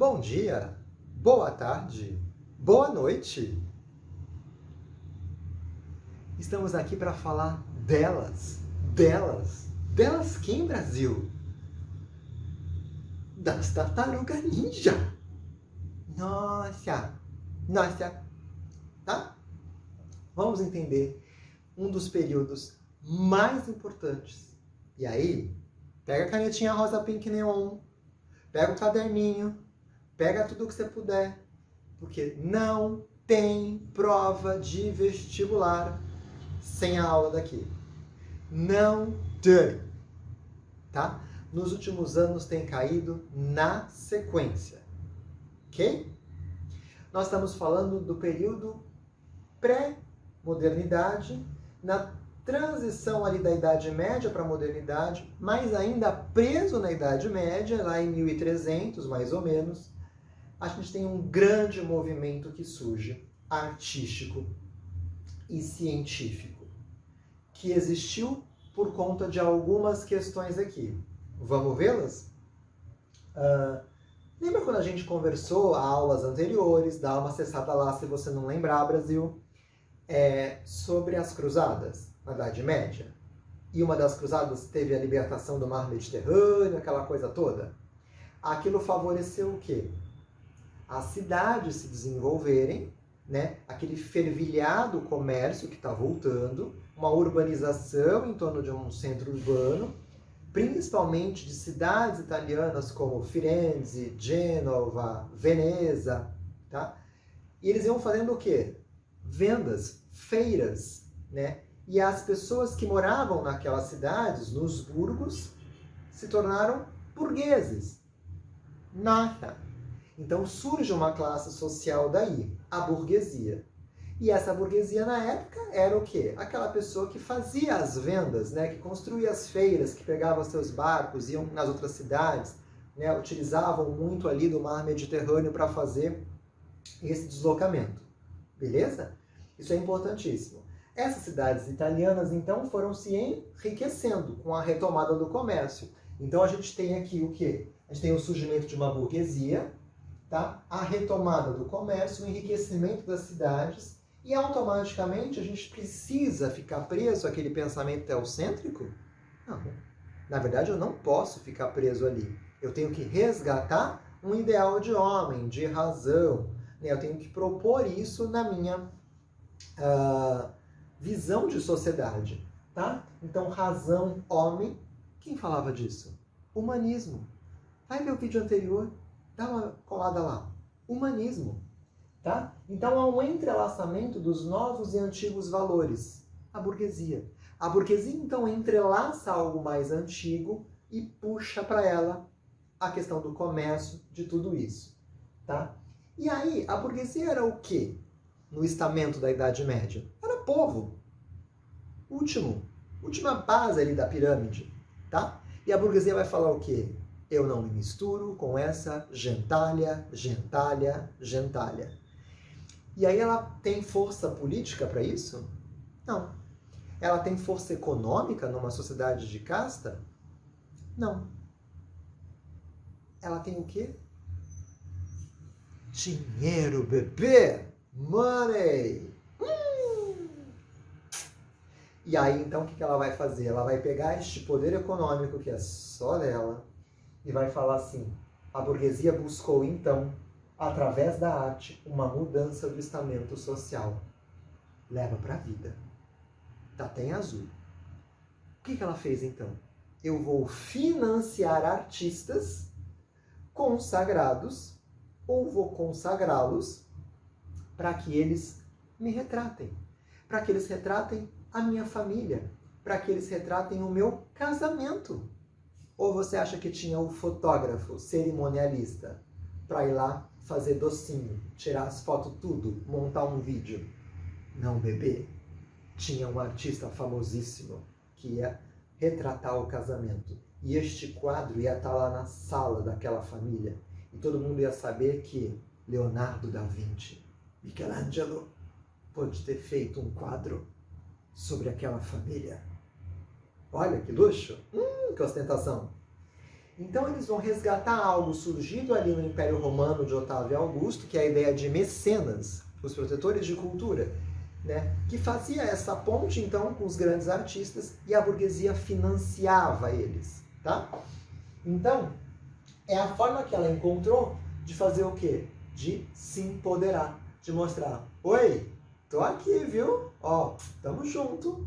bom dia, boa tarde, boa noite. Estamos aqui para falar delas. Delas quem, Brasil? Das tartarugas ninja. Nossa, tá? Vamos entender um dos períodos mais importantes. E aí, pega a canetinha rosa pink neon, pega o caderninho, pega tudo que você puder, porque não tem prova de vestibular sem a aula daqui. Não tem, tá? Nos últimos anos tem caído na sequência, ok? Nós estamos falando do período pré-modernidade, na transição ali da Idade Média para a modernidade, mas ainda preso na Idade Média, lá em 1300, mais ou menos, a gente tem um grande movimento que surge, artístico e científico, que existiu por conta de algumas questões aqui. Vamos vê-las? Lembra quando a gente conversou a aulas anteriores, dá uma acessada lá se você não lembrar, Brasil, sobre as cruzadas na Idade Média? E uma das cruzadas teve a libertação do mar Mediterrâneo, aquela coisa toda. Aquilo favoreceu o quê? As cidades se desenvolverem, né? Aquele fervilhado comércio que está voltando, uma urbanização em torno de um centro urbano, principalmente de cidades italianas como Firenze, Gênova, Veneza, tá? E eles iam fazendo o quê? Vendas, feiras, né? E as pessoas que moravam naquelas cidades, nos burgos, se tornaram burgueses. Nada. Então surge uma classe social daí, a burguesia. E essa burguesia na época era o quê? Aquela pessoa que fazia as vendas, né? Que construía as feiras, que pegava seus barcos, iam nas outras cidades, né? Utilizavam muito ali do mar Mediterrâneo para fazer esse deslocamento. Beleza? Isso é importantíssimo. Essas cidades italianas, então, foram se enriquecendo com a retomada do comércio. Então a gente tem aqui o quê? A gente tem o surgimento de uma burguesia, tá? A retomada do comércio, o enriquecimento das cidades, e automaticamente a gente precisa ficar preso àquele pensamento teocêntrico? Não. Na verdade, eu não posso ficar preso ali. Eu tenho que resgatar um ideal de homem, de razão. Né? Eu tenho que propor isso na minha visão de sociedade. Tá? Então, razão, homem. Quem falava disso? Humanismo. Vai ver o vídeo anterior. Dá uma colada lá. Humanismo. Tá? Então, há um entrelaçamento dos novos e antigos valores. A burguesia. A burguesia, então, entrelaça algo mais antigo e puxa para ela a questão do comércio, de tudo isso. Tá? E aí, a burguesia era o quê? No estamento da Idade Média? Era povo. Última base ali da pirâmide. Tá? E a burguesia vai falar o quê? Eu não me misturo com essa gentalha. E aí ela tem força política para isso? Não. Ela tem força econômica numa sociedade de casta? Não. Ela tem o quê? Dinheiro, bebê! Money! E aí, então, o que ela vai fazer? Ela vai pegar este poder econômico, que é só dela, e vai falar assim, a burguesia buscou, então, através da arte, uma mudança do estamento social. Leva para a vida. Tá até em azul. O que ela fez, então? Eu vou financiar artistas consagrados, ou vou consagrá-los para que eles me retratem. Para que eles retratem a minha família. Para que eles retratem o meu casamento. Ou você acha que tinha o fotógrafo cerimonialista para ir lá fazer docinho, tirar as fotos tudo, montar um vídeo? Não, bebê. Tinha um artista famosíssimo que ia retratar o casamento. E este quadro ia estar lá na sala daquela família. E todo mundo ia saber que Leonardo da Vinci, Michelangelo, pode ter feito um quadro sobre aquela família. Olha que luxo! Que ostentação! Então eles vão resgatar algo surgido ali no Império Romano de Otávio Augusto, que é a ideia de mecenas, os protetores de cultura, né? Que fazia essa ponte então com os grandes artistas e a burguesia financiava eles, tá? Então, é a forma que ela encontrou de fazer o quê? De se empoderar, de mostrar, oi, tô aqui, viu? Ó, tamo junto.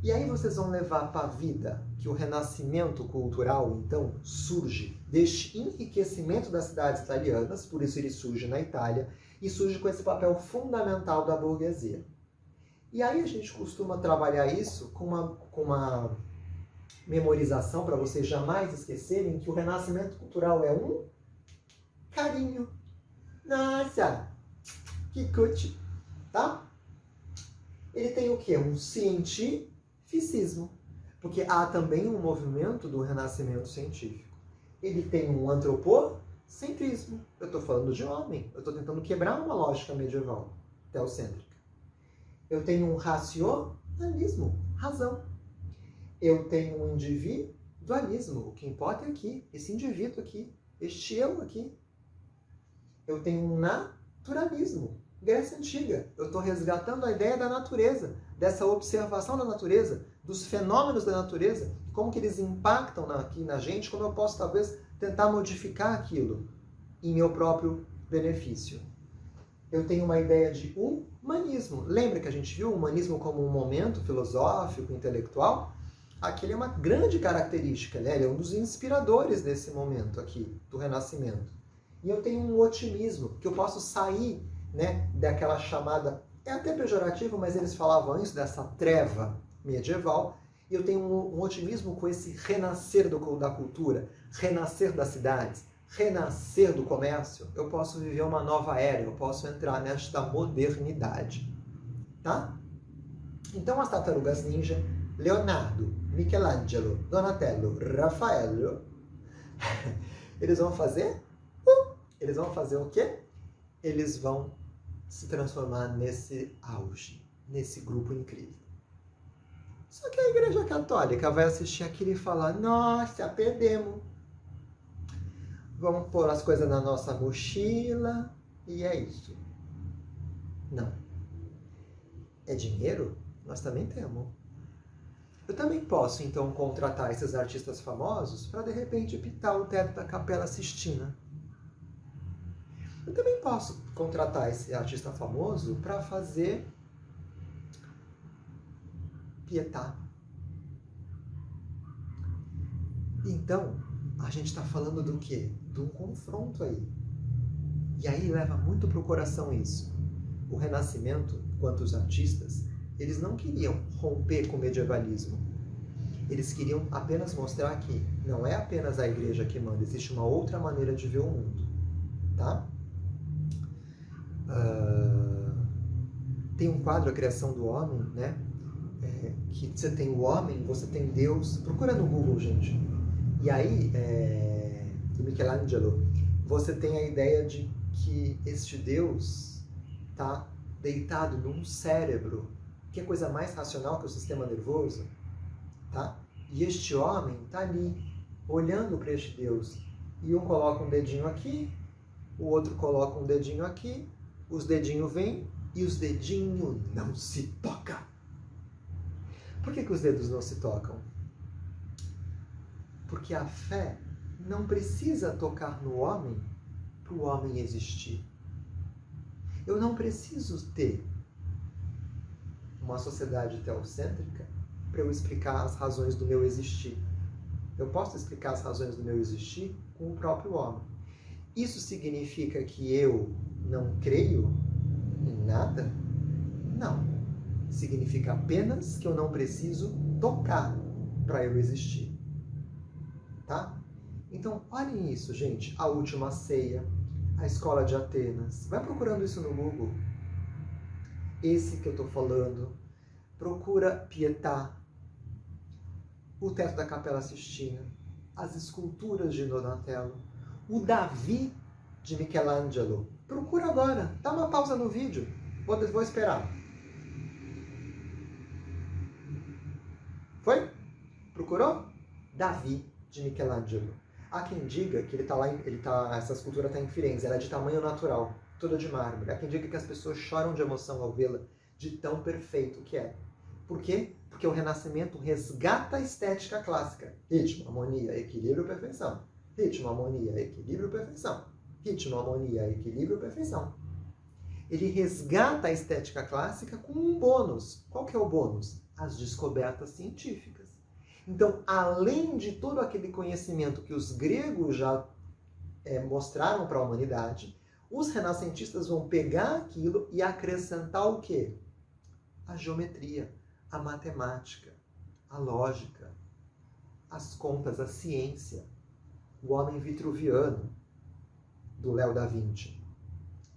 E aí vocês vão levar para a vida que o renascimento cultural, então, surge deste enriquecimento das cidades italianas, por isso ele surge na Itália, e surge com esse papel fundamental da burguesia. E aí a gente costuma trabalhar isso com uma memorização, para vocês jamais esquecerem, que o renascimento cultural é um carinho. Nossa, que cuti, tá? Ele tem o quê? Um cientificismo. Porque há também um movimento do renascimento científico. Ele tem um antropocentrismo. Eu estou falando de homem. Eu estou tentando quebrar uma lógica medieval, teocêntrica. Eu tenho um racionalismo, razão. Eu tenho um individualismo. O que importa é aqui, esse indivíduo aqui, este eu aqui. Eu tenho um naturalismo. Grécia Antiga. Eu estou resgatando a ideia da natureza, dessa observação da natureza, dos fenômenos da natureza, como que eles impactam aqui na gente, como eu posso talvez tentar modificar aquilo em meu próprio benefício. Eu tenho uma ideia de humanismo. Lembra que a gente viu o humanismo como um momento filosófico, intelectual? Aquele é uma grande característica, né? Ele é um dos inspiradores desse momento aqui, do Renascimento. E eu tenho um otimismo, que eu posso sair, né, daquela chamada, é até pejorativo, mas eles falavam isso, dessa treva medieval, e eu tenho um otimismo com esse renascer da cultura, renascer das cidades, renascer do comércio. Eu posso viver uma nova era, eu posso entrar nesta modernidade, tá? Então as tartarugas ninja, Leonardo, Michelangelo, Donatello, Raffaello, eles vão fazer o quê? Eles vão se transformar nesse auge, nesse grupo incrível. Só que a Igreja Católica vai assistir aquilo e falar, nossa, perdemos. Vamos pôr as coisas na nossa mochila e é isso. Não. É dinheiro? Nós também temos. Eu também posso, então, contratar esses artistas famosos para, de repente, pintar o teto da Capela Sistina. Eu também posso contratar esse artista famoso para fazer Pietà. Então, a gente está falando do quê? De um confronto aí. E aí leva muito para o coração isso. O Renascimento, quanto os artistas, eles não queriam romper com o medievalismo. Eles queriam apenas mostrar que não é apenas a igreja que manda, existe uma outra maneira de ver o mundo. Tá? Tem um quadro, A Criação do Homem, né? Que você tem o homem, você tem Deus. Procura no Google, gente. E aí, do Michelangelo, você tem a ideia de que este Deus está deitado num cérebro, que é coisa mais racional que o sistema nervoso, tá? E este homem está ali, olhando para este Deus. E um coloca um dedinho aqui, o outro coloca um dedinho aqui, os dedinhos vêm e os dedinhos não se tocam. Por que os dedos não se tocam? Porque a fé não precisa tocar no homem para o homem existir. Eu não preciso ter uma sociedade teocêntrica para eu explicar as razões do meu existir. Eu posso explicar as razões do meu existir com o próprio homem. Isso significa que eu não creio em nada? Não. Significa apenas que eu não preciso tocar para eu existir. Tá? Então, olhem isso, gente. A Última Ceia, a Escola de Atenas. Vai procurando isso no Google. Esse que eu estou falando. Procura Pietà, o teto da Capela Sistina, as esculturas de Donatello, o Davi de Michelangelo. Procura agora. Dá uma pausa no vídeo. Vou esperar. Foi? Procurou? Davi. de Michelangelo. Há quem diga que essa escultura está em Firenze, ela é de tamanho natural, toda de mármore. Há quem diga que as pessoas choram de emoção ao vê-la, de tão perfeito que é. Por quê? Porque o Renascimento resgata a estética clássica. Ritmo, harmonia, equilíbrio, perfeição. Ritmo, harmonia, equilíbrio, perfeição. Ritmo, harmonia, equilíbrio, perfeição. Ele resgata a estética clássica com um bônus. Qual que é o bônus? As descobertas científicas. Então, além de todo aquele conhecimento que os gregos já mostraram para a humanidade, os renascentistas vão pegar aquilo e acrescentar o quê? A geometria, a matemática, a lógica, as contas, a ciência, o homem vitruviano do Léo da Vinci.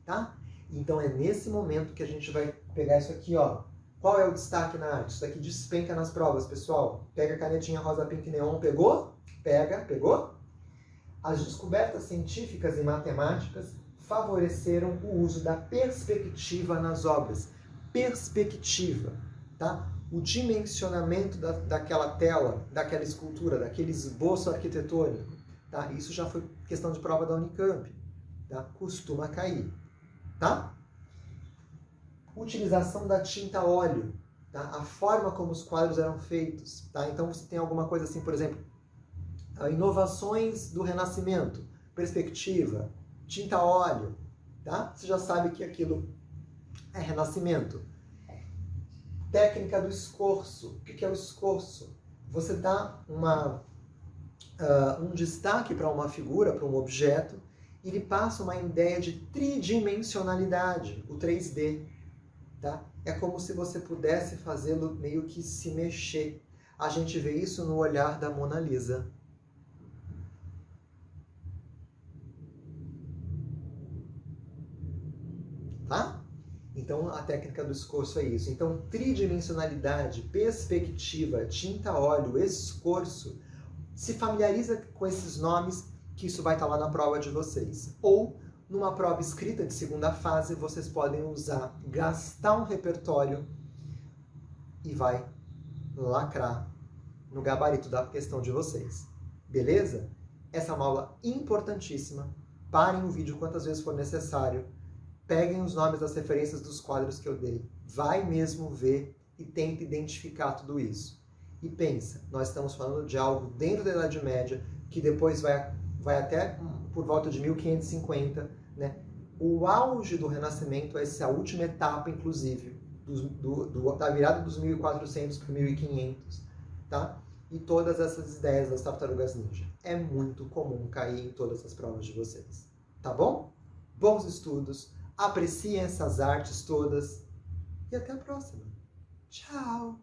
Tá? Então é nesse momento que a gente vai pegar isso aqui, ó. Qual é o destaque na arte? Isso daqui despenca nas provas, pessoal. Pega a canetinha rosa, pink, neon, pegou? Pega, pegou? As descobertas científicas e matemáticas favoreceram o uso da perspectiva nas obras. Perspectiva, tá? O dimensionamento daquela tela, daquela escultura, daquele esboço arquitetônico, tá? Isso já foi questão de prova da Unicamp, tá? Costuma cair, tá? Utilização da tinta óleo, tá? A forma como os quadros eram feitos, tá? Então você tem alguma coisa assim, por exemplo, inovações do Renascimento, perspectiva, tinta óleo, tá? Você já sabe que aquilo é Renascimento. Técnica do escorço. O que é o escorço? Você dá um destaque para uma figura, para um objeto, e ele passa uma ideia de tridimensionalidade, o 3D. Tá? É como se você pudesse fazê-lo meio que se mexer. A gente vê isso no olhar da Mona Lisa. Tá? Então, a técnica do escorço é isso. Então, tridimensionalidade, perspectiva, tinta óleo, escorço. Se familiariza com esses nomes, que isso vai estar lá na prova de vocês. Ou, numa prova escrita de segunda fase, vocês podem usar, gastar um repertório e vai lacrar no gabarito da questão de vocês. Beleza? Essa é uma aula importantíssima. Parem o vídeo quantas vezes for necessário. Peguem os nomes das referências dos quadros que eu dei. Vai mesmo ver e tenta identificar tudo isso. E pensa, nós estamos falando de algo dentro da Idade Média, que depois vai até por volta de 1550, né? O auge do Renascimento, essa última etapa, inclusive, da virada dos 1400 para 1500, tá? E todas essas ideias das tartarugas ninja. É muito comum cair em todas as provas de vocês. Tá bom? Bons estudos! Apreciem essas artes todas e até a próxima. Tchau!